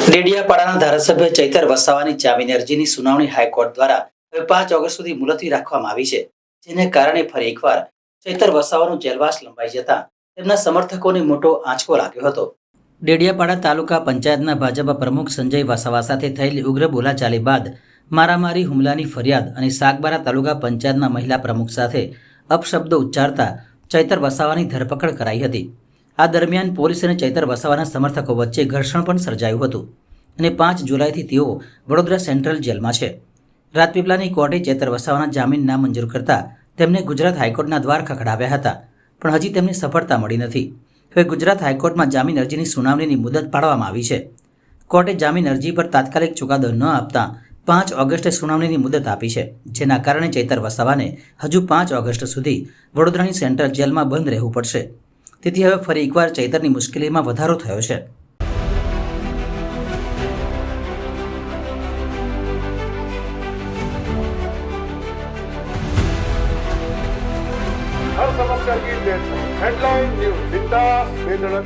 ડેડિયાપાડાના ધારાસભ્ય ચૈતર વસાવાની જામીન અરજીની સુનાવણી હાઈકોર્ટ દ્વારા હવે 5 ઓગસ્ટ સુધી મુલતવી રાખવામાં આવી છે, જેને કારણે ફરી એકવાર ચૈતર વસાવાનું જેલવાસ લંબાઈ જતા તેમના સમર્થકોને મોટો આંચકો લાગ્યો હતો. ડેડિયાપાડા તાલુકા પંચાયતના ભાજપ પ્રમુખ સંજય વસાવા સાથે થયેલી ઉગ્ર બોલાચાલી બાદ મારામારી હુમલાની ફરિયાદ અને સાગબારા તાલુકા પંચાયતના મહિલા પ્રમુખ સાથે અપશબ્દો ઉચ્ચારતા ચૈતર વસાવાની ધરપકડ કરાઈ હતી. આ દરમિયાન પોલીસ અને ચૈતર વસાવાના સમર્થકો વચ્ચે ઘર્ષણ પણ સર્જાયું હતું અને 5 જુલાઈથી તેઓ વડોદરા સેન્ટ્રલ જેલમાં છે. રાજપીપળાની કોર્ટે ચૈતર વસાવાના જામીન નામંજૂર કરતા તેમને ગુજરાત હાઈકોર્ટના દ્વાર ખખડાવ્યા હતા, પણ હજી તેમને સફળતા મળી નથી. હવે ગુજરાત હાઈકોર્ટમાં જામીન અરજીની સુનાવણીની મુદત પાડવામાં આવી છે. કોર્ટે જામીન અરજી પર તાત્કાલિક ચુકાદો ન આપતા 5 ઓગસ્ટે સુનાવણીની મુદત આપી છે, જેના કારણે ચૈતર વસાવાને હજુ 5 ઓગસ્ટ સુધી વડોદરાની સેન્ટ્રલ જેલમાં બંધ રહેવું પડશે. તેથી હવે ફરી એકવાર ચૈતરની મુશ્કેલીમાં વધારો થયો છે. हर समस्या की हेडलाइन न्यूज बिंदास बेधड़क